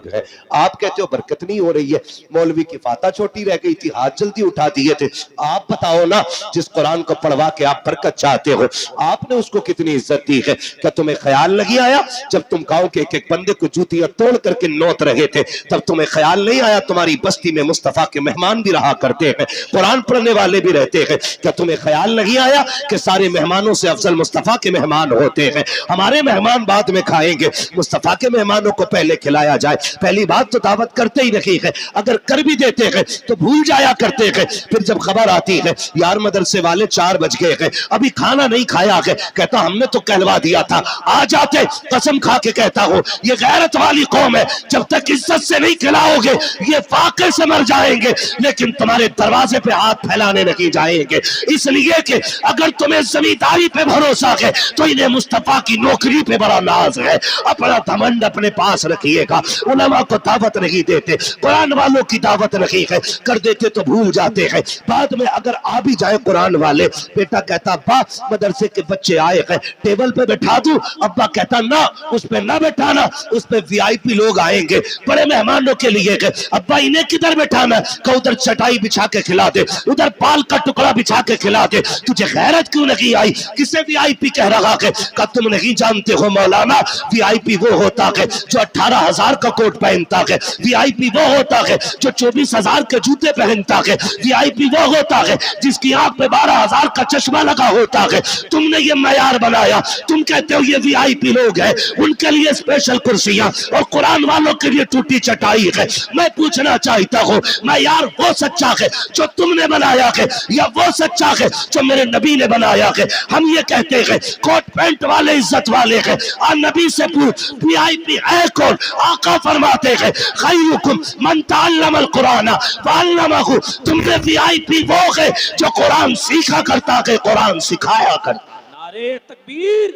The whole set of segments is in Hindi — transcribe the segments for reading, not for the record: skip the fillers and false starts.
बुजुर्ग है। आप कहते हो बरकत नहीं हो रही है, मौलवी की फाता छोटी रह गई थी, हाथ जल्दी उठा दिए थे। आप बताओ ना, जिस कुरान को पढ़वा के आप बरकत चाहते हो, आपने उसको कितनी इज्जत दी है? क्या तुम्हें ख्याल नहीं आया जब तुम गांव के एक एक बंदे को जूतियां तोड़ करके नोत रहे थे, तब तुम्हें ख्याल नहीं आया तुम्हारी बस्ती में मुस्तफा के मेहमान भी रहा करते हैं, कुरान पढ़ने वाले भी रहते हैं? क्या तुम्हें ख्याल नहीं आया कि सारे मेहमानों से अफजल मुस्तफा के मेहमान होते हैं? हमारे मेहमान बाद में खाएंगे, मुस्तफा के मेहमानों को पहले खिलाया जाए। पहली बात तो दावत करते ही नहीं है, अगर कर भी देते हैं तो भूल जाया करते हैं। फिर जब खबर आती है यार मदरसे वाले 4 बज गए हैं, अभी खाना नहीं खाया है, कहता हमने तो कहलवा दिया था, आ जाते। कसम खा के कहता हूं ये गैरत वाली कौम है, जब तक इज्जत से नहीं खिलाओगे ये फाके से मर जाएंगे, लेकिन तुम्हारे दरवाजे पे हाथ फैलाने नहीं जाएंगे। इसलिए कि अगर तुम्हें जमींदारी पे भरोसा है तो इन्हें मुस्तफा की नौकरी पे बड़ा नाज है। अपना घमंड अपने पास रखिएगा। उलमा को दावत नहीं देते, कुरान वालों की दावत नहीं है, कर देते तो भूल जाते हैं। बाद में अगर आ भी जाए कुरान वाले, बेटा कहता अब्बा मदरसे के बच्चे आए हैं, टेबल पे बैठा दूं? अब्बा कहता ना, उस पे ना बैठाना, उस पे वीआईपी लोग आएंगे, बड़े मेहमानों के लिए। अब्बा इन्हें किधर बैठाना? उधर चटाई बिछा के खिला दे, उधर पाल का टुकड़ा बिछा के खिला दे। तुझे गैरत क्यों नहीं आई? किसे वीआईपी कह रहा है? का तुम नहीं जानते हो मौलाना, वीआईपी वो होता है जो 18,000 का कोट पहनता है, वीआईपी वो होता है जो 24,000 के जूते पहनता है, वीआईपी वो होता है जिसकी आंख में 12,000 का चश्मा लगा होता है। तुमने ये मयार बनाया, तुम कहते हो ये वीआईपी लोग हैं, उनके लिए स्पेशल कुर्सियां और कुरान वालों के लिए टूटी चटाई है। मैं पूछना चाहता हूं मयार वो सच्चा है जो तुमने बनाया है, या वो सच्चा है जो मेरे नबी ने बनाया है? हम ये कहते हैं कोट पैंट वाले इज्जत वाले हैं, और नबी से पूछ वीआईपी है कौन? आका फरमाते हैं खैरुकुम मन तअल्लमल कुरान व अल्लमहु। तुमने वीआईपी वो है जो कुरान सीखा करता है, कुरान सिखाया करता। नारे तकबीर,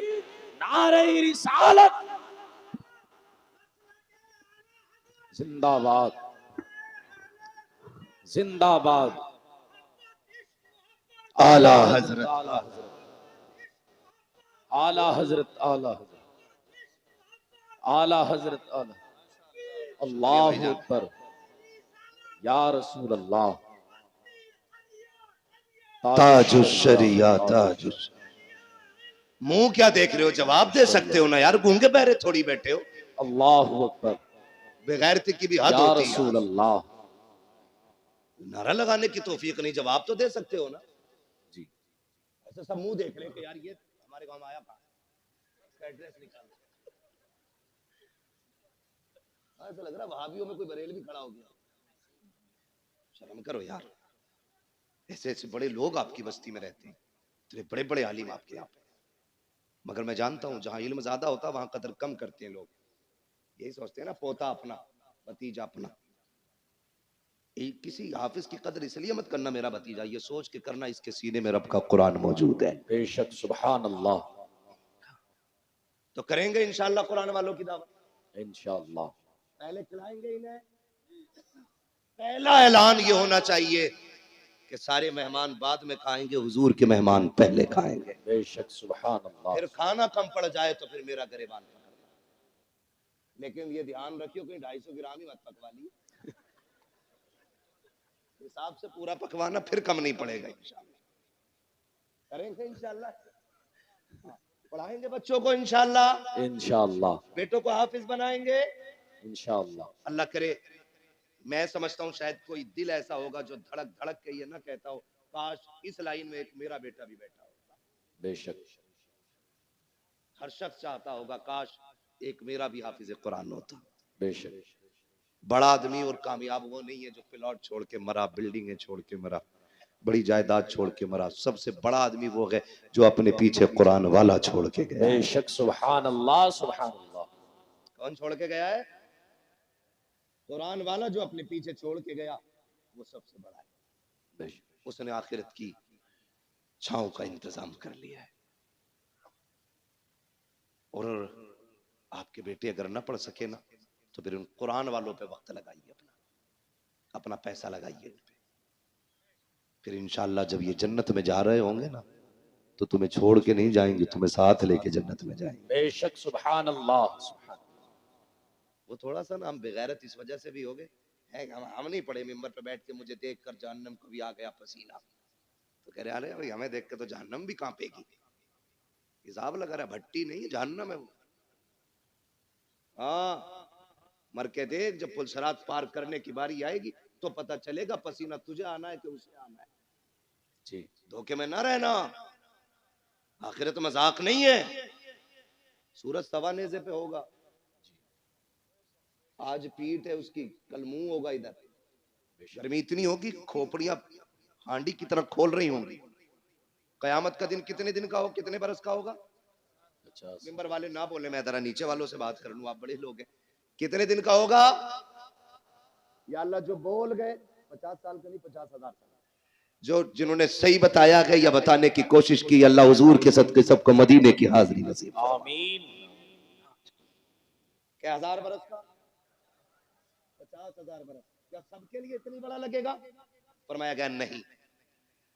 नारे रिसालत, जिंदाबाद जिंदाबाद। आला हजरत, आला हजरत, आला हजरत, आला हजरत, आला हजरत, आला। अल्लाह अकबर, या रसूल अल्लाह। ताजुश शरिया ताजुश। मुंह क्या देख रहे हो? जवाब दे सकते हो ना यार, गूंगे बहरे थोड़ी बैठे हो। अल्लाह अकबर, बेगैरती की भी हद या होती है। रसूल अल्लाह। नारा लगाने की तौफीक नहीं, जवाब तो दे सकते हो ना जी। ऐसे सब मुंह देख रहे हैं कि यार ये हमारे गांव में आया कहां, इसका एड्रेस निकाल। ऐसा लग रहा है वहाबियों में कोई बरेल भी खड़ा हो गया। शर्म करो यार, ऐसे ऐसे बड़े लोग आपकी बस्ती में रहते हैं, इतने बड़े बड़े आलिम आपके यहाँ पे, मगर मैं जानता हूँ जहाँ इल्म ज्यादा होता है वहां कदर कम करते हैं लोग। यही सोचते हैं ना पोता अपना भतीजा अपना। किसी हाफिज की कदर इसलिए मत करना मेरा भतीजा, ये सोच के करना इसके सीने में रब का कुरान मौजूद है। बेशक, सुभान अल्लाह। तो करेंगे इंशाअल्लाह कुरान वालों की दावत इंशाअल्लाह। पहले खिलाएंगे इन्हें। पहला ऐलान ये होना चाहिए कि सारे मेहमान बाद में खाएंगे, हुजूर के मेहमान पहले खाएंगे। बेशक, सुभान अल्लाह। फिर खाना कम पड़ जाए तो फिर मेरा गरेबान पकड़ना, लेकिन ये ध्यान रखियो कि 250 ग्राम ही मत पकवा ली, हिसाब से पूरा पकवाना, फिर कम नहीं पड़ेगा। इंशाअल्लाह करेंगे, इंशाअल्लाह पढ़ाएंगे बच्चों को, इंशाअल्लाह इंशाअल्लाह बेटों को हाफिज बनाएंगे, इंशाअल्लाह। अल्लाह करे। मैं समझता हूँ शायद कोई दिल ऐसा होगा जो धड़क धड़क के ये ना कहता हो काश इस लाइन में एक मेरा बेटा भी बैठा होता। बेशक, हर शख्स चाहता होगा काश एक मेरा भी हाफिज कुरान होता। बेशक। बड़ा आदमी और कामयाब वो नहीं है जो प्लॉट छोड़ के मरा, बिल्डिंगें छोड़ के मरा, बड़ी जायदाद छोड़ के मरा। सबसे बड़ा आदमी वो है जो अपने पीछे कुरान वाला छोड़ के गया। बेशक, सुभान अल्लाह, सुभान अल्लाह। कौन छोड़ के गया है? कुरान वाला जो अपने पीछे छोड़ के गया, वो सबसे बड़ा है। बेशक, उसने आखिरत की छांव का इंतजाम कर लिया है। और आपके बेटे अगर ना पढ़ सके ना तो फिर उन कुरान वालों पे वक्त लगाइए, अपना पैसा लगाइए उन पे। फिर इंशाअल्लाह जब ये जन्नत में जा रहे होंगे ना तो तुम्हें छोड़ के नहीं जाएंगे, तुम्हें साथ लेके जन्नत में जाएंगे। बेशक, सुभान अल्लाह, सुभान। वो थोड़ा सा ना हम बेगैरत इस वजह से भी हो गए हैं, हम नहीं पढ़े मिंबर पे बैठ के मुझे देख कर जहन्नम को भी आ गया पसीना, तो कह रहे अरे भाई हमें देख के तो जहन्नम भी कांपेगी, हिसाब लगा रहा, भट्टी नहीं जहन्नम है वो। हाँ, मर के देख, जब पुलसरात पार करने की बारी आएगी तो पता चलेगा पसीना तुझे आना है कि उसे आना है। जी धोखे में ना रहना, आखिरत मजाक नहीं है। सूरज सवा नेज़े पे होगा, आज पीठ है उसकी, कल मुंह होगा इधर। गर्मी इतनी होगी खोपड़ियां हांडी की तरह खोल रही होंगी। कयामत का दिन कितने दिन का हो, कितने बरस का होगा? 50 मिंबर वाले ना बोले, मैं जरा नीचे वालों से बात कर लूं, आप बड़े लोग हैं। कितने दिन का होगा? या अल्लाह जो बोल गए 50 साल का नहीं, 50,000 साल। जो जिन्होंने सही बताया है या बताने की कोशिश की, अल्लाह हुजूर के सदके सबको मदीने की हाजिरी नसीब फरमाए। आमीन। क्या 1000 बरस का? 50,000 बरस। क्या सबके लिए इतनी बड़ा लगेगा? फरमाया गया नहीं,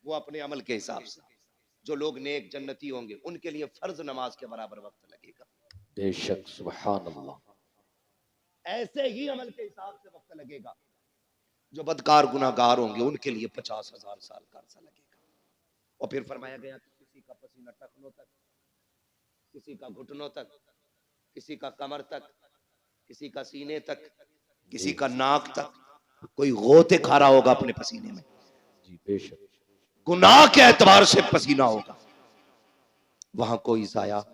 वो अपने अमल के हिसाब से। जो लोग नेक जन्नती होंगे उनके लिए फर्ज नमाज के बराबर वक्त लगेगा। बेशक सुभान अल्लाह। ऐसे ही अमल के हिसाब से वक्त लगेगा। जो बदकार गुनाहगार होंगे उनके लिए 50,000 साल का अरसा लगेगा। और फिर फरमाया गया कि किसी का पसीना टखनों तक, किसी का घुटनों तक, किसी का कमर तक, किसी का सीने तक, किसी का नाक तक, कोई गोते खा रहा होगा अपने पसीने में। जी बेशक। गुनाह के एतबार से पसीना होगा। वहां कोई साया,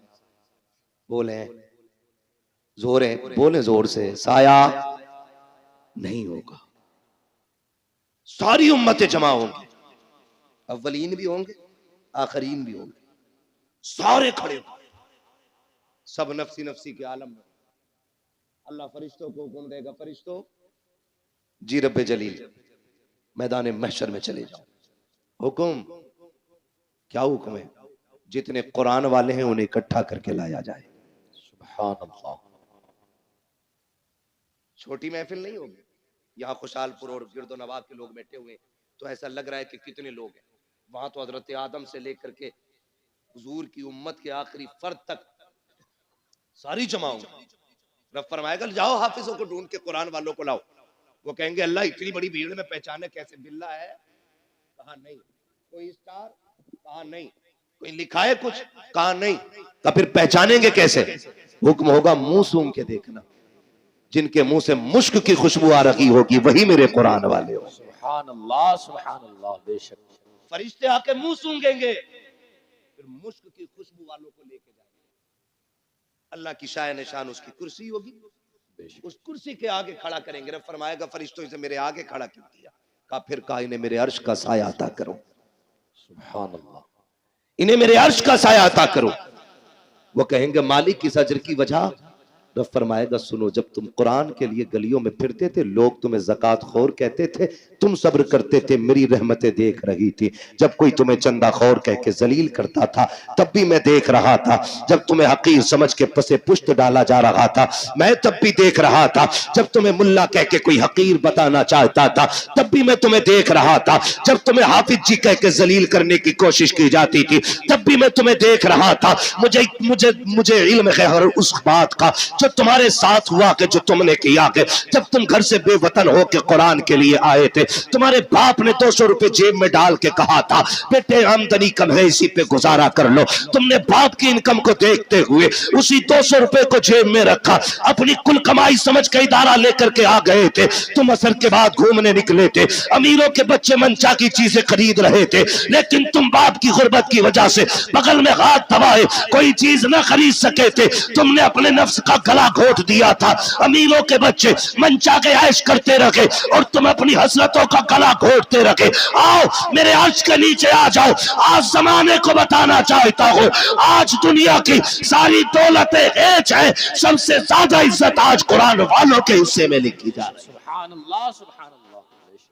बोले जोर है, बोले जोर से, साया नहीं होगा। सारी उम्मतें जमा होंगी, अव्वलीन भी होंगे, आखरीन भी होंगे, सारे खड़े होंगे, सब नफसी नफसी के आलम में। अल्लाह फरिश्तों को हुक्म देगा, फरिश्तों जी रब्बे जलील मैदान महशर में चले जाओ। हुक्म क्या हुक्म है? जितने कुरान वाले हैं उन्हें इकट्ठा करके लाया जाए। सुभान अल्लाह। छोटी महफिल नहीं होगी। यहाँ खुशालपुर और गिरदो नवाब के लोग बैठे हुए तो ऐसा लग रहा है कि कितने लोग हैं। वहां तो हजरत आदम से लेकर के हुजूर की उम्मत के आखिरी फर्द तक सारी जमा होंगी। रब फरमाएगा जाओ हाफिजों को ढूंढ के कुरान वालों को लाओ। वो कहेंगे अल्लाह इतनी बड़ी भीड़ में पहचाने कैसे? बिल्ला है? कहा नहीं। कोई स्टार? कहा नहीं। कोई लिखा है कुछ? कहा नहीं। तो फिर पहचानेंगे कैसे? हुक्म होगा मुंह सूंघ के देखना। जिनके मुंह से मुश्क की खुशबू आ रही होगी वही मेरे कुरान वाले हो। सुभान अल्लाह सुभान अल्लाह। बेशक। फरिश्ते आके मुंह सूंघेंगे, फिर मुश्क की खुशबू वालों को लेके जाएंगे। अल्लाह की शाय निशान उसकी कुर्सी होगी, उस कुर्सी के आगे खड़ा करेंगे। रब फरमाएगा फरिश्तों से मेरे आगे खड़ा क्यों किया? कहा फिर कहा इन्हें मेरे अर्श का साया अता करो। सुभान अल्लाह। इन्हें मेरे अर्श का साया अता करो। वो कहेंगे मालिक इस अजर की वजह? रब फरमाएगा सुनो, जब तुम कुरान के लिए गलियों में फिरते थे लोग तुम्हें ज़कात खोर कहते थे, तुम सब्र करते थे, मेरी रहमतें देख रही थी। जब कोई तुम्हें चंदा खोर कह के जलील करता था तब भी मैं देख रहा था। जब तुम्हें हकीर समझ के पसे पुश्त डाला जा रहा था मैं तब भी देख रहा था। जब तुम्हें मुल्ला कह के कोई हकीर बताना चाहता था तब भी मैं तुम्हें देख रहा था। जब तुम्हें हाफिज जी कह के जलील करने की कोशिश की जाती थी तब भी मैं तुम्हें देख रहा था। मुझे मुझे मुझे इल्म है हर उस बात का जो तुम्हारे साथ हुआ कि जो तुमने किया कि जब तुम घर से बेवतन हो के कुरान के लिए आए थे, तुम्हारे बाप ने 200 रुपए जेब में डाल के कहा था बेटे आमदनी कम है इसी पे गुजारा कर लो। तुमने बाप की इनकम को देखते हुए उसी 200 रुपए को जेब में रखा, अपनी कुल कमाई समझ के इदारा लेकर के आ गए थे। तुम असर के बाद घूमने निकले थे, अमीरों के बच्चे मनचा की चीजें खरीद रहे थे, लेकिन तुम बाप की गुर्बत की वजह से बगल में हाथ दबाए कोई चीज न खरीद सके थे। तुमने अपने नफ्स का गला घोट दिया था। अमीरों के बच्चे मनचा के ऐश करते रखे और तुम अपनी हसरतों का गला घोटते रखे। आओ मेरे अर्श के नीचे आ जाओ। आज जमाने को बताना चाहता हूँ आज दुनिया की सारी दौलतें हेच है, सबसे ज्यादा इज्जत आज कुरान वालों के हिस्से में लिखी जा रही है। सुभान अल्लाह सुभान अल्लाह।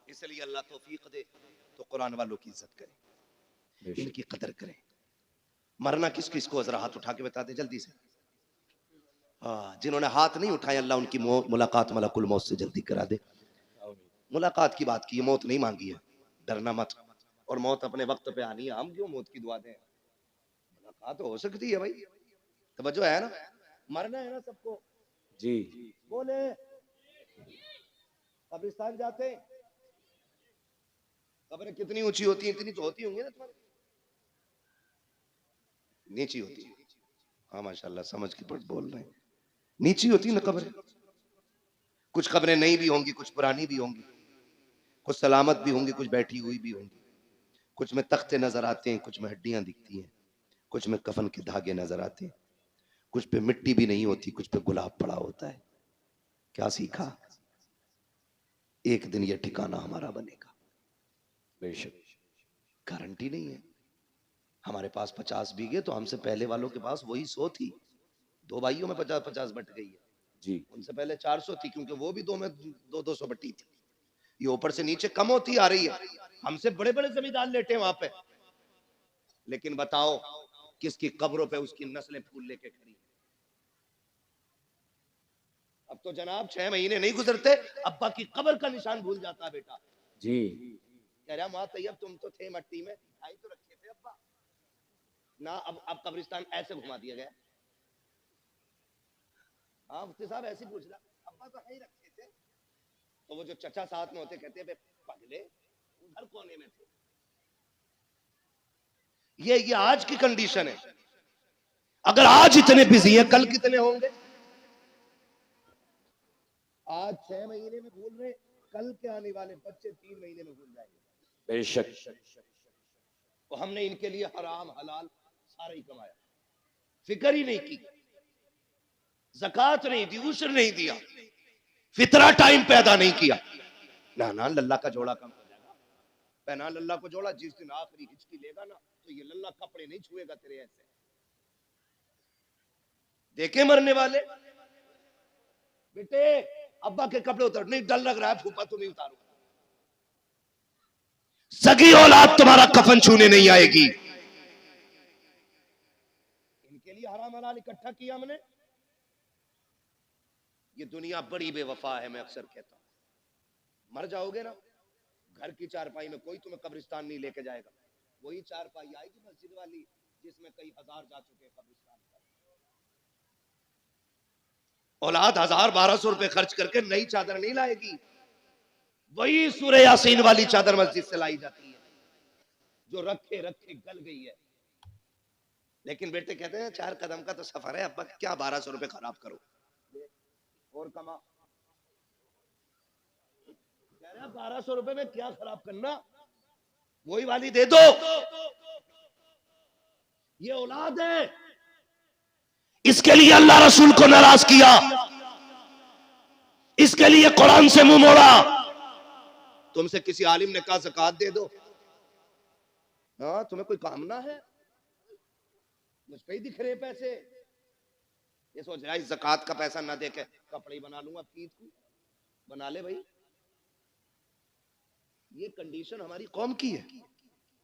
इसलिए अल्लाह तौफीक दे तो कुरान वालों की इज्जत करें, इनकी कदर करें। मरना किस किस को? जरा हाथ उठा के बता दे जल्दी से। हाँ, जिन्होंने हाथ नहीं उठाए अल्लाह उनकी मुलाकात मलकुल मौत से जल्दी करा दे। मुलाकात की बात की है, मौत नहीं मांगी है, डरना मत। और मौत अपने वक्त पे आनी है, हम क्यों मौत की दुआ दें? मुलाकात हो सकती है भाई, तवज्जो है ना? मरना है ना सबको। जी बोले कब्रिस्तान जाते हैं, कब्रें कितनी ऊंची होती हैं? इतनी तो होती होंगी ना तुम्हारी, नीची होती है। हाँ माशाल्लाह समझ के पढ़ बोल रहे हैं, नीची होती ना कब्रें। कुछ कब्रें नई भी होंगी, कुछ पुरानी भी होंगी, कुछ सलामत भी होंगी, कुछ बैठी हुई भी होंगी, कुछ में तख्ते नजर आते हैं, कुछ में हड्डियां दिखती हैं, कुछ में कफन के धागे नजर आते हैं, कुछ पे मिट्टी भी नहीं होती, कुछ पे गुलाब पड़ा होता है। क्या सीखा? एक दिन यह ठिकाना हमारा बनेगा, बेशक। गारंटी नहीं है। हमारे पास 50 बीघे तो हमसे पहले वालों के पास वही 100 थी, दो भाइयों में 50-50 बट गई है। जी उनसे पहले 400 थी, क्योंकि वो भी दो में 200 बटी थी। ये ऊपर से नीचे कम होती आ रही है। हमसे बड़े बड़े जमींदार लेटे वहां पे, लेकिन बताओ किसकी कब्रों पे उसकी नस्लें फूल लेके खड़ी। अब तो जनाब 6 महीने नहीं गुजरते, अब्बा की कब्र का निशान भूल जाता है बेटा। जी कह रहा माँ तैयब तुम तो थे मट्टी में, दिखाई तो रखे थे अब्बा ना। अब कब्रिस्तान ऐसे घुमा दिया गया। हाँ मुफ्ती साहब ऐसे पूछ रहा, अब्बा तो है ही रखे थे। तो वो जो चचा साथ में होते कहते हैं पगले उधर कोने में थे। ये आज की कंडीशन है। अगर आज इतने बिजी हैं, कल कितने होंगे? आज 6 महीने में भूल रहे, कल के आने वाले बच्चे 3 महीने में भूल जाएंगे। बेशक। तो हमने इनके लिए हराम हलाल सारा ही कमाया, फिक्र ही नहीं की, ज़कात नहीं दी, उश्र नहीं दिया, फितरा टाइम पैदा नहीं किया। ना लल्ला का जोड़ा कम हो जाएगा। पहना लल्ला को जोड़ा, जिस दिन आखिरी हिचकी लेगा ना तो ये लल्ला कपड़े नहीं छुएगा तेरे ऐसे। देखे मरने वाले बेटे अब्बा के कपड़े उतर, नहीं डर लग रहा है फूफा तो नहीं उतारूंगा। सगी औलाद तुम्हारा कफन छूने नहीं आएगी। इनके लिए हराम हलाल इकट्ठा किया हमने। ये दुनिया बड़ी बेवफा है। मैं अक्सर कहता हूं, मर जाओगे ना, घर की चारपाई में कोई तुम्हें कब्रिस्तान नहीं लेके जाएगा। वही चारपाई आएगी मस्जिद वाली जिसमें कई हजार जा चुके हैं कब्रिस्तान पर। औलाद 1000-1200 रुपए खर्च करके नई चादर नहीं लाएगी। वही सूरह यासीन वाली चादर मस्जिद से लाई जाती है जो रखे रखे गल गई है। लेकिन बेटे कहते हैं 4 कदम का तो सफर है अब्बा, क्या 1200 रुपए खराब करो और कमा। 1200 रुपए में क्या खराब करना, वही वाली दे दो। ये औलाद है, इसके लिए अल्लाह रसूल को नाराज किया, इसके लिए कुरान से मुंह मोड़ा। तुमसे किसी आलिम ने कहा ज़कात दे दो, हाँ तुम्हें कोई काम ना है, मुझ पे ही दिख रहे पैसे। ये सोच रहा है ज़कात का पैसा ना दे के कपड़े ही बना लूंगा, ईद को बना ले भाई। ये कंडीशन हमारी कौम की है।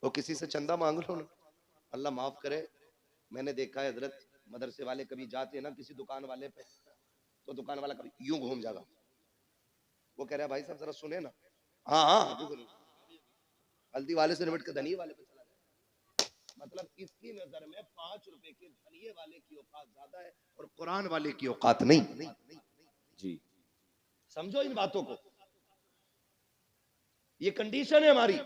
वो किसी से चंदा मांग लो ना, अल्लाह माफ करे। मैंने देखा है हजरत मदरसे वाले कभी जाते हैं ना किसी दुकान वाले पे, तो दुकान वाला कभी यूं घूम जाएगा। वो कह रहा है भाई साहब जरा सुने ना, हाँ हाँ हल्दी वाले से निपट के धनिये वाले पे चला जाए। मतलब इसकी नजर में 5 रुपए के धनिये वाले की औकात ज्यादा है और कुरान वाले की औकात नहीं। जी समझो इन बातों को, ये कंडीशन है हमारी।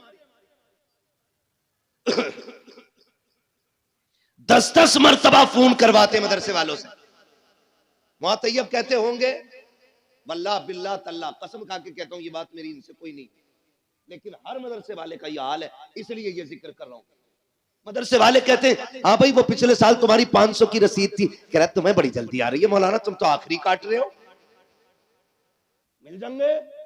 10-10 मरतबा फोन करवाते मदरसे वालों से। वहां तैयब कहते होंगे वल्लाह बिल्लाह तल्ला, कसम खा के कहता हूं ये बात मेरी इनसे कोई नहीं, लेकिन हर मदरसे वाले का ये हाल है, इसलिए ये जिक्र कर रहा हूं। मदरसे वाले कहते हैं हाँ भाई वो पिछले साल तुम्हारी 500 की रसीद थी। कह रहा तुम्हें बड़ी जल्दी आ रही है मौलाना, तुम तो आखिरी काट रहे हो, मिल जाएंगे।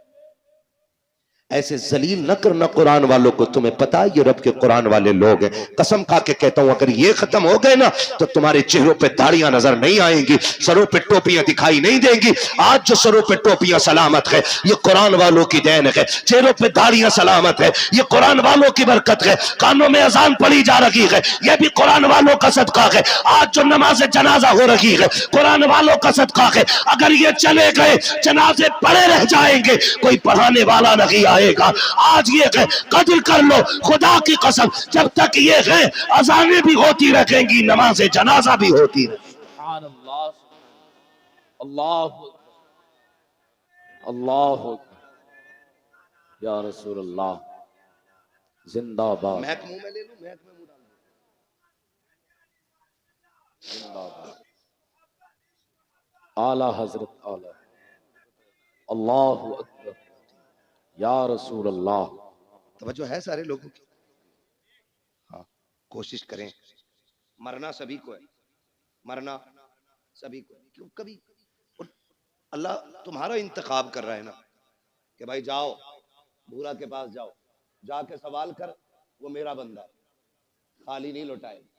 ऐसे जलील न करना कुरान वालों को। तुम्हें पता है ये रब के कुरान वाले लोग हैं। कसम खा के कहता हूं अगर ये खत्म हो गए ना तो तुम्हारे चेहरों पे दाढ़ियां नजर नहीं आएंगी, सरों पे टोपियां दिखाई नहीं देंगी। आज जो सरों पे टोपियां सलामत है ये कुरान वालों की देन है, चेहरों पे दाढ़ियां सलामत है ये कुरान वालों की बरकत है, कानों में अजान पड़ी जा रही है ये भी कुरान वालों का सदका है, आज जो नमाज जनाजा हो रही है कुरान वालों का सदका है। अगर ये चले गए जनाजे पड़े रह जाएंगे, कोई पढ़ाने वाला नहीं आएगा। आज ये है कदर कर लो खुदा की कसम, जब तक ये है अजानें भी होती रहेंगी, नमाज जनाजा भी होती रहेगी। अल्लाह अल्लाह या रसूल अल्लाह जिंदाबाद महक मुंह में ले लूं, महक में मुंह डाल दूं। जिंदाबाद आला हजरत आला अल्लाह अकबर या रसूल अल्लाह। तवज्जो है सारे लोगों की? हाँ, कोशिश करें। मरना सभी को है, मरना सभी को है। क्यों कभी और अल्लाह तुम्हारा इंतखाब कर रहा है ना कि भाई जाओ भूरा के पास जाओ, जाके सवाल कर, वो मेरा बंदा है, खाली नहीं लौटाएगा।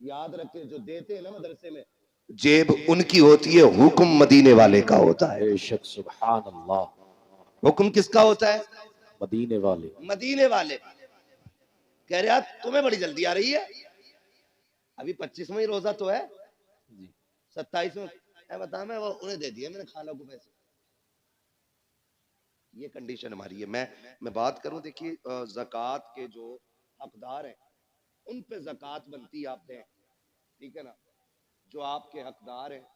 याद रखे जो देते हैं ना मदरसे में, जेब उनकी होती है, हुक्म मदीने वाले का होता है। बेशक सुभान अल्लाह। हुक्म किसका होता है? मदीने वाले। मदीने वाले। कह रहे यार तुम्हें बड़ी जल्दी आ रही है, अभी 25वां ही रोजा तो है, 27वां बता, मैं वो उन्हें दे दिया मैंने खाला को पैसे। ये कंडीशन हमारी है। मैं बात करूं, देखिए ज़कात के जो हकदार हैं उन पे ज़कात बनती आप दें, ठीक है ना। जो आपके हकदार हैं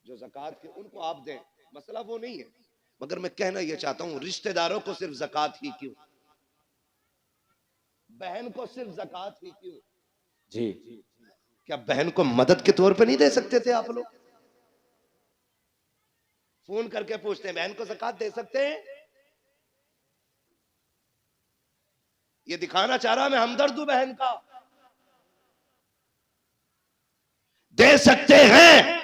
जो ज़कात के, उनको आप दें, मसला वो नहीं है। मगर मैं कहना ये चाहता हूं रिश्तेदारों को सिर्फ ज़कात ही क्यों, बहन को सिर्फ ज़कात ही क्यों? जी क्या बहन को मदद के तौर पे नहीं दे सकते थे आप लोग? फोन करके पूछते हैं बहन को ज़कात दे सकते हैं? ये दिखाना चाह रहा मैं हमदर्द हूं बहन का। दे सकते हैं,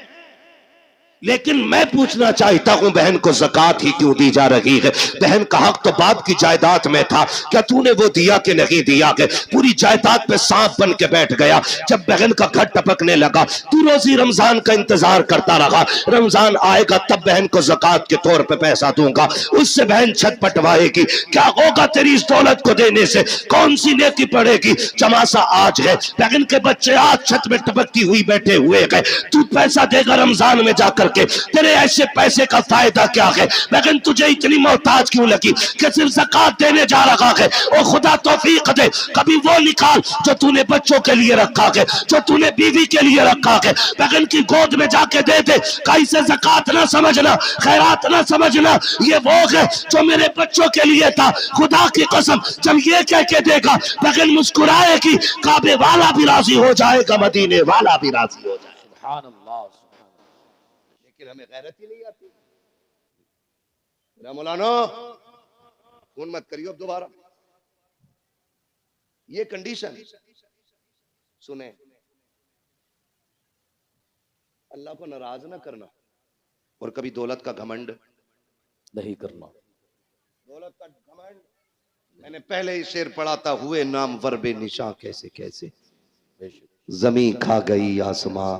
लेकिन मैं पूछना चाहता हूं बहन को ज़कात ही क्यों दी जा रही है? बहन का हक तो बाप की जायदाद में था, क्या तूने वो दिया कि नहीं दिया? के पूरी जायदाद पे सांप बन के बैठ गया। जब बहन का घर टपकने लगा तू रोजी रमजान का इंतजार करता रहा, रमजान आएगा तब बहन को ज़कात के तौर पे पैसा दूंगा, उससे बहन छत पटवाएगी। क्या होगा तेरी इस दौलत को देने से? कौन सी नेकी पड़ेगी? चमासा आज है, बहन के बच्चे आज छत में टपकती हुई बैठे हुए हैं, तू पैसा देगा रमजान में जाकर के, तेरे ऐसे पैसे का फायदा क्या है? लेकिन तुझे इतनी मोहताज क्यों लगी कि सिर्फ ज़कात देने जा रहा है? और खुदा तौफीक दे कभी वो निकाल जो तूने बच्चों के लिए रखा है, जो तूने बीवी के लिए रखा है, बहन की गोद में जाके दे दे। कहीं से ज़कात ना समझना, खैरात ना समझना, ये वो है जो मेरे बच्चों के लिए था। खुदा की कसम जब ये कह के देगा बहन मुस्कुराएगी, काबे वाला भी राजी हो जाएगा, मदीने वाला भी राजी हो जाएगा। सुभान अल्लाह। लेकिन हमें गैरत ही नहीं आती। मौलाना फोन मत करियो अब दोबारा। ये कंडीशन सुने, अल्लाह को नाराज ना करना और कभी दौलत का घमंड नहीं करना। दौलत का घमंड, मैंने पहले ही शेर पढ़ा था, हुए नाम वर्बे निशा कैसे कैसे, जमी खा गई आसमां,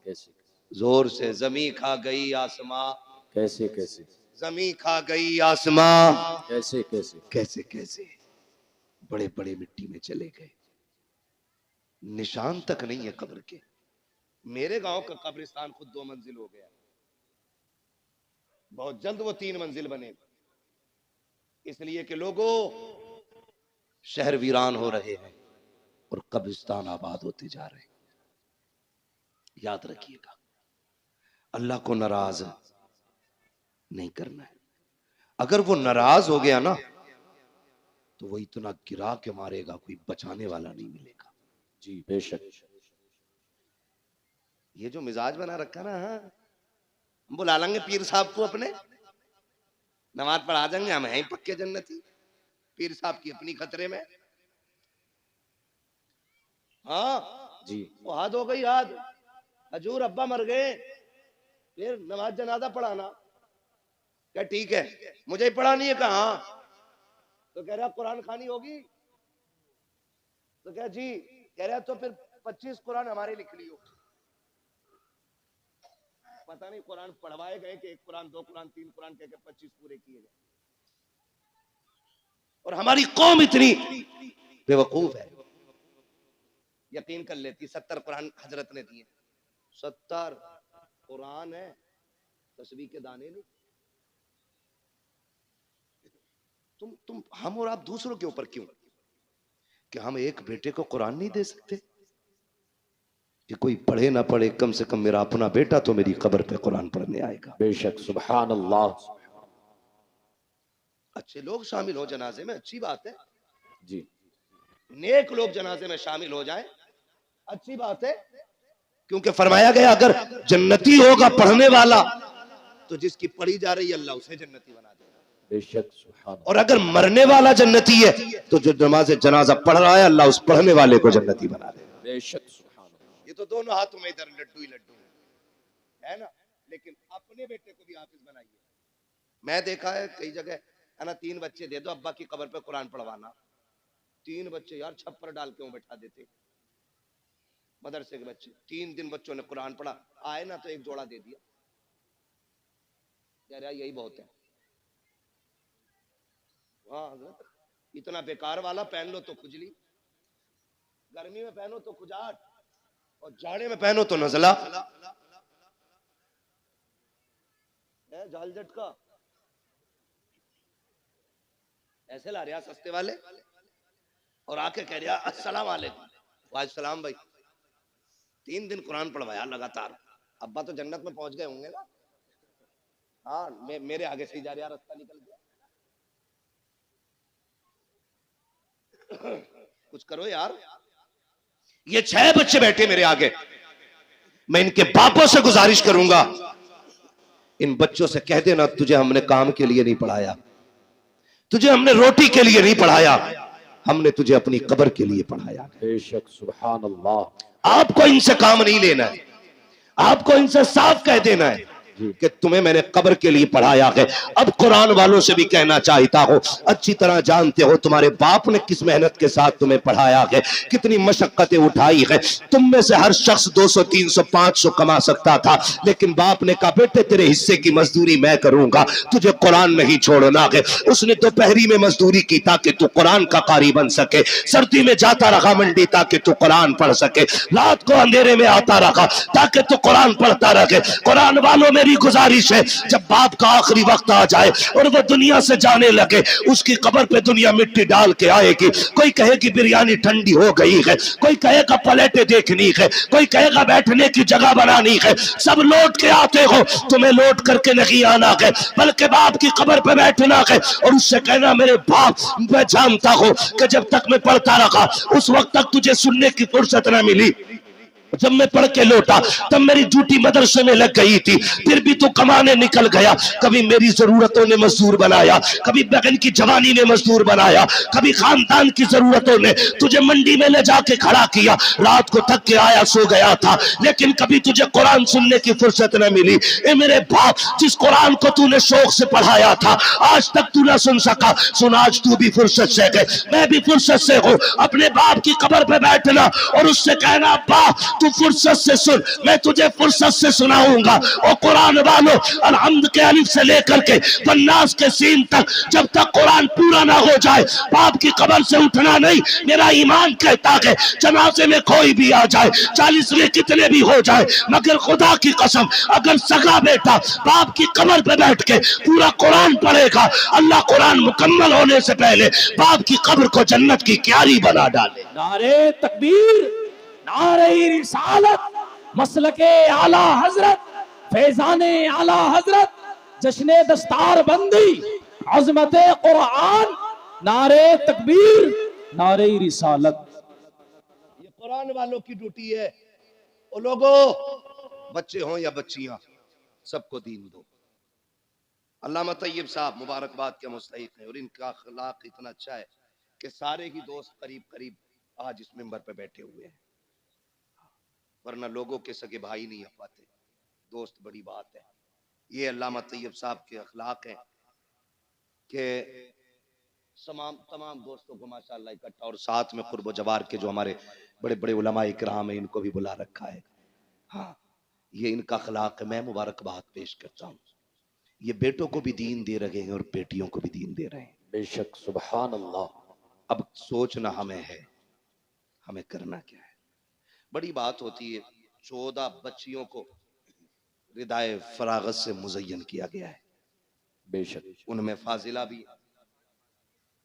कैसे जोर से जमी खा गई आसमां, कैसे कैसे जमी खा गई आसमां, कैसे कैसे कैसे कैसे बड़े बड़े मिट्टी में चले गए, निशान तक नहीं है कब्र के। मेरे गांव का कब्रिस्तान खुद 2 मंजिल हो गया, बहुत जल्द वो 3 मंजिल बनेगा, इसलिए कि लोगों शहर वीरान हो रहे हैं और कब्रिस्तान आबाद होते जा रहे हैं। याद रखिएगा, अल्लाह को नाराज नहीं करना है। अगर वो नाराज हो गया ना तो वो इतना गिरा के मारेगा, कोई बचाने वाला नहीं मिलेगा। जी बेशक। ये जो मिजाज बना रखा ना, हाँ, हम बुला लेंगे पीर साहब को अपने, नमाज पढ़ा देंगे, हम हैं पक्के जन्नती। पीर साहब की अपनी खतरे में। हाँ जी वो हाथ हो गई, याद हजूर अब्बा मर गए, फिर नमाज जनाजा पढ़ाना। क्या ठीक है, मुझे ही पढ़ानी है? कहा तो कह रहा कुरान खानी होगी, तो क्या जी, कह रहा तो फिर 25 कुरान हमारे लिख लियो। पता नहीं कुरान पढ़वाए गए कि 1 कुरान 2 कुरान 3 कुरान कह के 25 पूरे किए गए। और हमारी कौम इतनी बेवकूफ है, यकीन कर लेती 70 कुरान हजरत ने दिए, 70 कुरान है, तस्बीह के दाने नहीं। तुम हम और आप दूसरों के ऊपर क्यों कि हम एक बेटे को कुरान नहीं दे सकते? कि कोई पढ़े ना पढ़े, कम से कम मेरा अपना बेटा तो मेरी कब्र पे कुरान पढ़ने आएगा। बेशक, सुभान अल्लाह। अच्छे लोग शामिल हो जनाजे में, अच्छी बात है। जी, नेक लोग जनाजे में शामिल हो जाएं, अच्छी बात है। क्योंकि फरमाया गया अगर जन्नती होगा पढ़ने वाला तो जिसकी पढ़ी जा रही है अल्लाह उसे जन्नती बना देगा। बेशक, सुभान। और अगर मरने वाला जन्नती है तो जो नमाज जनाजा पढ़ रहा है अल्लाह उस पढ़ने वाले को जन्नती बना देगा। बेशक, सुभान। ये तो दोनों हाथों में इधर लड्डू ही लड्डू है ना। लेकिन अपने बेटे को भी हाफिज बनाइए। मैं देखा है कई जगह है ना, 3 बच्चे दे दो अब्बा की कब्र पे कुरान पढ़वाना। 3 बच्चे यार छप्पर डाल के बैठा देते मदरसे के बच्चे। 3 दिन बच्चों ने कुरान पढ़ा, आए ना तो एक जोड़ा दे दिया। यार यही बहुत है। हाँ हजरत, इतना बेकार वाला पहन लो तो खुजली, गर्मी में पहनो तो खुजाट, और जाड़े में पहनो तो नजला। जाल झटका ऐसे ला रहा सस्ते वाले, और आके कह रहा अस्सलाम वालेकुम। वालेकुम भाई। 3 दिन कुरान पढ़वाया लगातार। अब्बा तो जन्नत में पहुंच गए होंगे ना। हाँ, मेरे आगे से ही जा रहा, रास्ता निकल गया। कुछ करो यार। ये 6 बच्चे बैठे मेरे आगे, मैं इनके बापों से गुजारिश करूंगा, इन बच्चों से कह देना तुझे हमने काम के लिए नहीं पढ़ाया, तुझे हमने रोटी के लिए नहीं पढ़ाया, हमने तुझे अपनी कब्र के लिए पढ़ाया। बेशक, सुभान अल्लाह। आपको इनसे काम नहीं लेना है, आपको इनसे साफ कह देना है कि तुम्हें मैंने कब्र के लिए पढ़ाया है। अब कुरान वालों से भी कहना चाहता हो, अच्छी तरह जानते हो तुम्हारे बाप ने किस मेहनत के साथ तुम्हें पढ़ाया है, कितनी मशक्कतें उठाई है। तुम में से हर शख्स 200, 300, 500 कमा सकता था, लेकिन बाप ने कहा बेटे तेरे हिस्से की मजदूरी मैं करूंगा, तुझे कुरान नहीं छोड़ना है। उसने दोपहरी में मजदूरी की ताकि तू कुरान का कारी बन सके, सर्दी में जाता रहा मंडी ताकि तू कुरान पढ़ सके, रात को अंधेरे में आता रहा ताकि तू कुरान पढ़ता रहे। कुरान वालों मेरी गुजारिश है, जब बाप का आखिरी वक्त आ जाए और वो दुनिया से जाने लगे, उसकी कब्र पे दुनिया मिट्टी डाल के आएगी। कोई कहेगी बिरयानी ठंडी हो गई है, कोई कहेगा प्लेटें देखनी है, कोई कहेगा बैठने की जगह बनानी है। सब लौट के आते हो, तुम्हें लौट करके नहीं आना है, बल्कि बाप की कब्र पे बैठना है और उससे कहना मेरे बाप, मैं जानता हूं कि जब तक मैं पढ़ता रहा उस वक्त तक तुझे सुनने की फुर्सत न मिली, जब मैं पढ़ के लौटा तब मेरी ड्यूटी मदरसे में लग गई थी, फिर भी तू कमाने निकल गया। कभी मेरी जरूरतों ने मजदूर बनाया, कभी बहन की जवानी ने मजदूर बनाया, कभी खानदान की जरूरतों ने तुझे मंडी में ले जाके खड़ा किया। रात को थक के आया सो गया था, लेकिन कभी तुझे कुरान सुनने की फुर्सत न मिली। ए मेरे बाप, जिस कुरान को तूने शौक से पढ़ाया था आज तक तू न सुन सका, सुन आज तू भी फुर्सत से गए, मैं भी फुर्सत से हूँ। अपने बाप की कब्र पे बैठना और उससे कहना बाप तू फुर्सत से सुन, मैं तुझे फुर्सत से सुनाऊंगा। और कुरान वालों, अलहम्द के अलिफ से लेकर के वन्नास के सीन तक जब तक कुरान पूरा ना हो जाए बाप की कब्र से उठना नहीं। मेरा ईमान कहता है जनाजे में कोई भी आ जाए, 40 में कितने भी हो जाए, मगर खुदा की कसम अगर सगा बेटा बाप की कब्र पे बैठ के पूरा कुरान पढ़ेगा, अल्लाह कुरान मुकम्मल होने से पहले बाप की कब्र को जन्नत की क्यारी बना डाले। नारे तकबीर, नारे रिसालत, मसलके आला हजरत, फैजाने आला हजरत, जश्ने दस्तार बंदी, अजमते कुरान, नारे तकबीर, नारे रिसालत। ये कुरान वालों की ड्यूटी है। ओ लोगों, बच्चे हों या बच्चियां, सबको दीन दो। अल्लामा तैयब साहब मुबारकबाद के मुस्तहिक हैं और इनका अखलाक इतना अच्छा है कि सारे ही दोस्त करीब करीब आज इस मिंबर पे बैठे हुए हैं, वरना लोगों के सगे भाई नहीं आ पाते, दोस्त बड़ी बात है। ये अल्लामा तैयब साहब के अखलाक हैं कि तमाम दोस्तों को माशाअल्लाह इकट्ठा, और साथ में कुर्ब जवार के जो हमारे बड़े बड़े उलमा इकराम है इनको भी बुला रखा है। हाँ, ये इनका अखलाक है। मैं मुबारकबाद पेश करता हूँ। ये बेटों को भी दीन दे रहे हैं और बेटियों को भी दीन दे रहे हैं। बेशक, सुभान अल्लाह। अब सोचना हमें है, हमें करना क्या है। बड़ी बात होती है, 14 बच्चियों को रिदाए फरागत से मुज़य्यन किया गया है। बेशक, उनमें फाजिला भी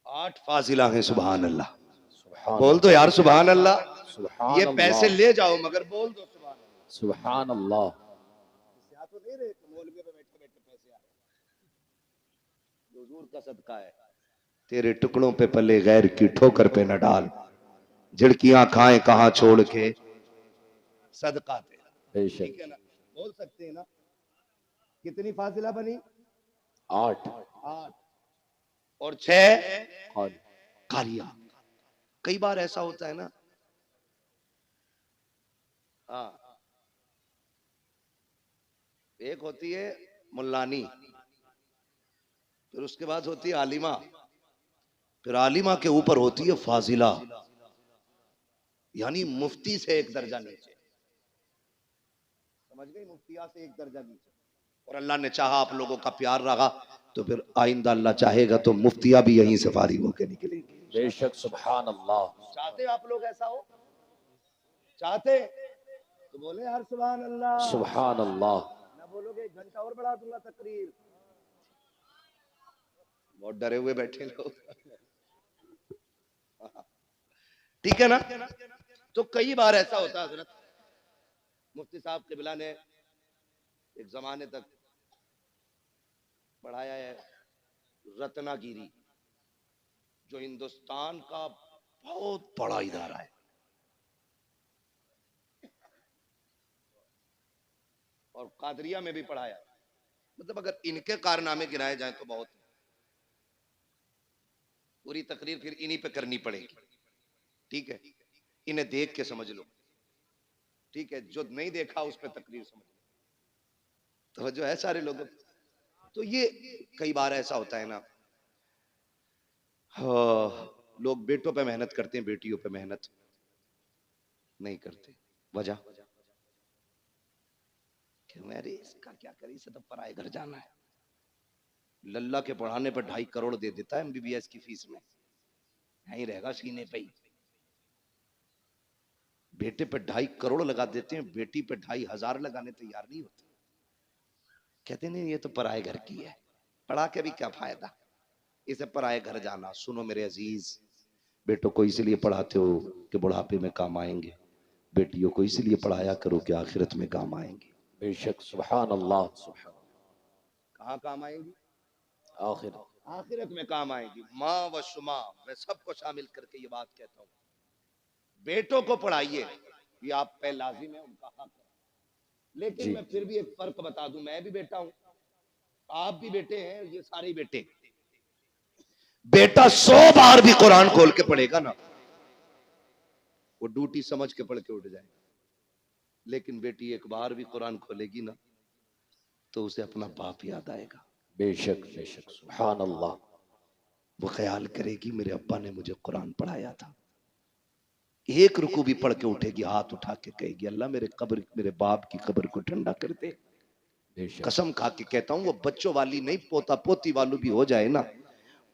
8 फाजिला हैं। सुभान अल्लाह, सुभान बोल दो यार सुभान अल्लाह। सुभान ये अल्लाह। पैसे ले जाओ मगर बोल दो सुभान सुभान अल्लाह। तो नहीं रहे मौलवी पे बैठे बैठे पैसे आ रहे, हुजूर का सदका है। तेरे टुकड़ों पे पले गैर की ठोकर पे न डाल, झिड़कियां खाएं कहां छोड़ के सदका तेरा। बेशक। ठीक है ना, बोल सकते हैं ना। कितनी फाजिला बनी? 8 8 और 6 खाली। कालिया। कई बार ऐसा होता है ना, हाँ, एक होती है मुल्लानी, फिर उसके बाद होती है आलिमा, फिर आलिमा के ऊपर होती है फाजिला, यानी मुफ्ती से एक दर्जा नीचे। समझ गई? मुफ्तिया से एक दर्जा नीचे। और अल्लाह ने चाहा आप लोगों का प्यार रहा तो फिर आइंदा अल्लाह चाहेगा तो मुफ्तिया भी यहीं से फारिग होकर निकलेंगे। बेशक। सुभान अल्लाह। चाहते आप लोग ऐसा हो? चाहते तो बोले यार सुभान अल्लाह। सुभान अल्लाह। ना बोलोगे 1 घंटा और बढ़ा दूंगा तकरीर। बहुत डरे हुए बैठे लोग। ठीक है ना। तो कई बार ऐसा होता है हजरत, मुफ्ती साहब क़िबला ने एक जमाने तक पढ़ाया है रत्नागिरी, जो हिंदुस्तान का बहुत बड़ा इदारा है, और कादरिया में भी पढ़ाया। मतलब अगर इनके कारनामे गिनाए जाए तो बहुत, पूरी तकरीर फिर इन्हीं पे करनी पड़ेगी। ठीक है, इन्हें देख के समझ लो। ठीक है, जो नहीं देखा उस पर तकरीर समझ लो। तो जो है सारे लोगों, तो ये कई बार ऐसा होता है ना, हाँ, लोग बेटों पे मेहनत करते हैं, बेटियों पे मेहनत नहीं करते। वजह क्यों? अरे इसका क्या करे, इसे तो पराए घर जाना है। लल्ला के पढ़ाने पर 2.5 करोड़ दे देता है MBBS की फीस में, यहीं रहेगा सीने पे ही। बेटे पे 2.5 करोड़ लगा देते हैं, बेटी पे 2,500 लगाने तैयार नहीं होते। कहते नहीं ये तो पराए घर की है, पढ़ा के भी क्या फायदा, इसे पराए घर जाना। सुनो मेरे अजीज, बेटों को इसलिए पढ़ाते हो कि बुढ़ापे में काम आएंगे, बेटियों को इसलिए पढ़ाया करो कि आखिरत में काम आएंगे। बेशक। सुभान अल्लाह। सुभान। कहाँ काम आएंगी? आखिर। आखिरत में काम आएंगी। माँ व शुमा, मैं सबको शामिल करके ये बात कहता हूँ, बेटों को पढ़ाइए, ये आप पे लाजिम है, उनका हक है। लेकिन जी। मैं फिर भी एक फर्क बता दूं, मैं भी बेटा हूं, आप भी बेटे हैं, ये सारे बेटे। बेटा 100 बार भी कुरान खोल के पढ़ेगा ना, वो ड्यूटी समझ के पढ़ के उठ जाएगा। लेकिन बेटी एक बार भी कुरान खोलेगी ना तो उसे अपना बाप याद आएगा। बेशक। बेशक। सुभान अल्लाह। वो ख्याल करेगी मेरे अब्बा ने मुझे कुरान पढ़ाया था। एक रुकू भी पढ़ के उठेगी, हाथ उठा के कहेगी अल्लाह मेरे बाप की कब्र को ठंडा कर दे। बेशक। कसम खा के कहता हूँ, वो बच्चों वाली नहीं, पोता पोती वाली भी हो जाए ना,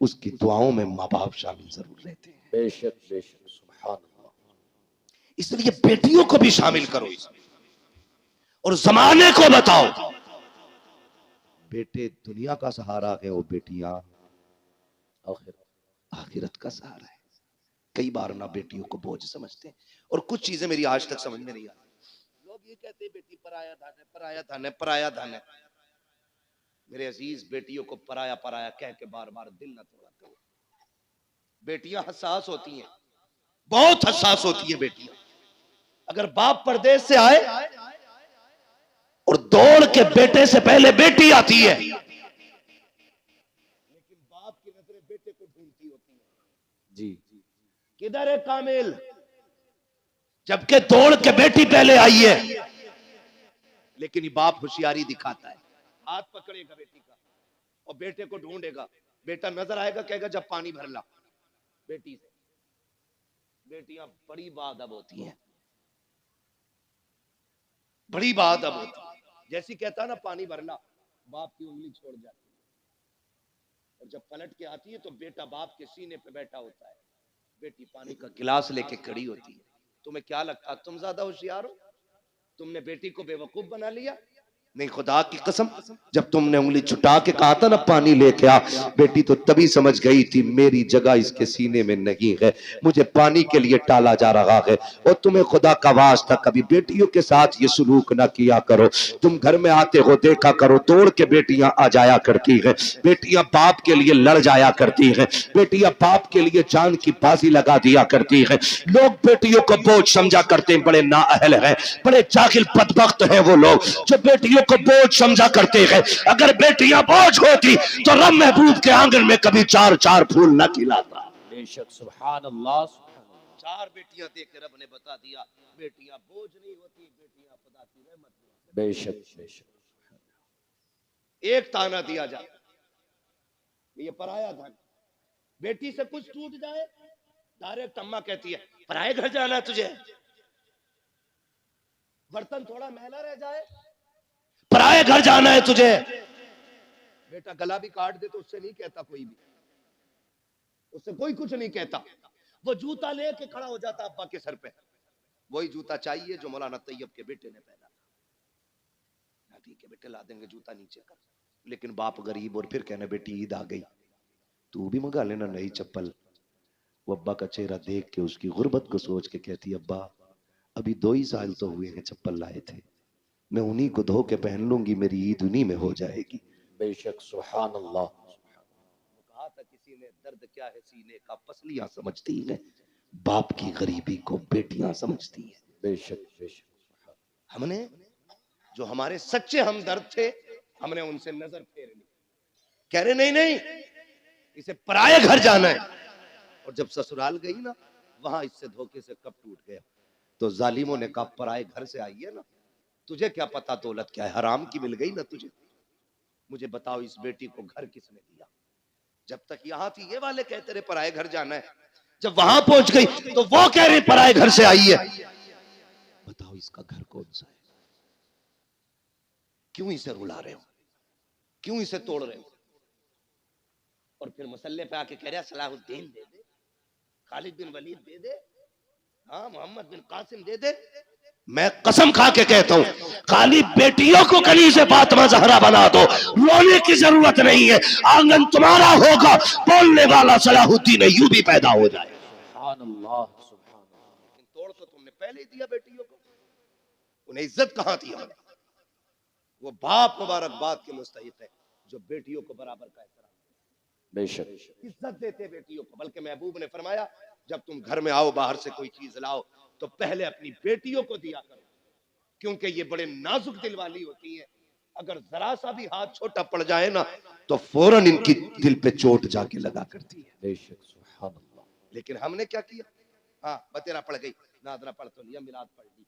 उसकी दुआओं में माँ बाप शामिल जरूर रहते हैं। बेशक। बेशक। सुभान अल्लाह। इसलिए बेटियों को भी शामिल करो और जमाने को बताओ, बेटे दुनिया का सहारा है और बेटियां आखिरत का सहारा है। कई बार ना बेटियों को बोझ समझते हैं, और कुछ चीजें मेरी आज तक समझ में नहीं आती। लोग ये कहते हैं बेटी पराया धन है, पराया धन है, पराया धन है। मेरे अजीज, बेटियों को पराया पराया कह के बार बार दिल न तोड़ा करो। बेटियां हसास होती हैं, बहुत हसास होती है बेटियां। अगर बाप परदेश से आए और दौड़ के बेटे से पहले बेटी आती है, लेकिन बाप की नजरें बेटे को ढूंढती होती है। जी। किधर है कामिल, जबकि दौड़ के बेटी पहले आई है। लेकिन ये बाप होशियारी दिखाता है, हाथ पकड़ेगा बेटी का और बेटे को ढूंढेगा। बेटा नजर आएगा, कहेगा जब पानी भर ला। बेटी से बेटियां बड़ी बाअदब होती हैं, बड़ी बाअदब होती है। जैसी कहता ना पानी भर ला, बाप की उंगली छोड़ जाती है, और जब पलट के आती है तो बेटा बाप के सीने पे बैठा होता है, बेटी पानी का गिलास लेके खड़ी होती है। तुम्हें क्या लगता तुम ज्यादा होशियार हो? तुमने बेटी को बेवकूफ बना लिया। नहीं, खुदा की कसम, जब तुमने उंगली छुटा के कहा था ना पानी लेके आ, बेटी तो तभी समझ गई थी मेरी जगह इसके सीने में नहीं है, मुझे पानी के लिए टाला जा रहा है। और तुम्हें खुदा का वास्ता कभी बेटियों के साथ ये सलूक ना किया करो। तुम घर में आते हो देखा करो, दौड़ के बेटियां आ जाया करती है, बेटियां बाप के लिए लड़ जाया करती है, बेटियां बाप के लिए जान की बाजी लगा दिया करती है। लोग बेटियों को बोझ समझा करते हैं, बड़े नाअहल हैं, बड़े जाहिल बदबख्त हैं वो लोग जो बेटियों को बोझ समझा करते हैं। अगर बेटियां बोझ होती तो रब महबूब के आंगन में कभी चार चार फूल न खिलाता। बेशक सुभान अल्लाह, चार बेटियां दे के रब ने बता दिया बेटियां बोझ नहीं होती, बेटियां खुदा की रहमत। बेशक बेशक। एक ताना दिया जाए, ये पराया धन, बेटी से कुछ टूट जाए डायरेक्ट अम्मा कहती है पराए घर जाना है तुझे, बर्तन थोड़ा मैला रह जाए पराए घर जाना है तुझे। बेटा गला भी काट दे तो उससे नहीं कहता कोई भी, उससे कोई कुछ नहीं कहता। वो जूता लेके खड़ा हो जाता अब्बा के सर पे, वही जूता चाहिए जो मौलाना तैयब के बेटे ने पहना था। ठीक है बेटे ला देंगे जूता नीचे कर, लेकिन बाप गरीब और फिर कहना बेटी ईद आ गई तू भी मंगा लेना नई चप्पल। वो अब्बा का चेहरा देख के उसकी गुर्बत को सोच के कहती अब्बा अभी 2 ही साल तो हुए हैं चप्पल लाए थे, मैं उन्हीं को धो के पहन लूंगी, मेरी ईद उन्हीं में हो जाएगी। बेशक सुभान अल्लाह। कहा था किसी ने दर्द क्या है सीने का पसलियां समझती है, बाप की गरीबी को बेटियां समझती है। बेशक बेशक। हमने जो हमारे सच्चे हमदर्द थे हमने उनसे नजर फेर ली, कह रहे नहीं नहीं इसे पराये घर जाना है। और जब ससुराल गई ना वहां इससे धोखे से कब टूट गया। तो जालिमों ने कहा पराये घर से आई है ना, तुझे क्या पता दौलत क्या है, हराम की मिल गई ना तुझे। मुझे बताओ इस बेटी को घर किसने दिया। जब तक यहां थी ये वाले कहते रहे पराये घर जाना है, जब वहां पहुंच गई तो वो कह रहे पराये घर से आई है। बताओ इसका घर कौन सा है, क्यों इसे रुला रहे हो, क्यों इसे तोड़ रहे हो। और फिर मसल्ले पे आके कह रहे सलाहुद्दीन दे दे, खालिद बिन वलीद दे दे, हाँ मोहम्मद बिन कासिम दे दे। मैं कसम खा के कहता हूं खाली बेटियों को कली से फातिमा ज़हरा बना दो, रोने की जरूरत नहीं है, आंगन तुम्हारा होगा, बोलने वाला सलाहुद्दीन अय्यूबी पैदा हो जाए। सुभान अल्लाह सुभान अल्लाह। तोड़ तो तुमने पहले ही दिया बेटियों को, उन्हें इज्जत कहां थी हमने। वो बाप मुबारकबाद के मुस्तहिक है जो बेटियों को बराबर का एहतराम, बेशक इज्जत देते बेटियों को। बल्कि महबूब ने फरमाया जब तुम घर में आओ बाहर से कोई चीज लाओ तो पहले अपनी बेटियों को दिया करो, क्योंकि ये बड़े नाजुक दिल वाली होती हैं। अगर जरा सा भी हाथ छोटा पड़ जाए ना तो फौरन इनकी दिल पे चोट जाके लगा करती है। बेशक सुभान अल्लाह। लेकिन हमने क्या किया, हाँ बतेरा पड़ गई, नादरा पढ़ तो लिया, मिलाद पढ़ ली,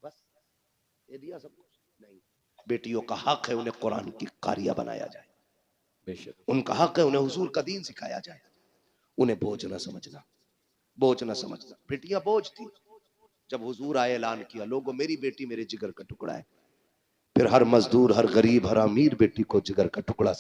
बस ये दिया सब कुछ नहीं। बेटियों का हक है उन्हें कुरान की कारिया बनाया जाए, बेशक उनका हक है उन्हें हुजूर का दीन सिखाया जाए, उन्हें बोझ न समझना, बोझ न समझना। बेटियां बोझ थी, जब हुजूर आए ऐलान किया लोगों मेरी बेटी मेरे जिगर का टुकड़ा है, फिर हर मजदूर हर गरीब हर अमीर बेटी को जिगर का टुकड़ा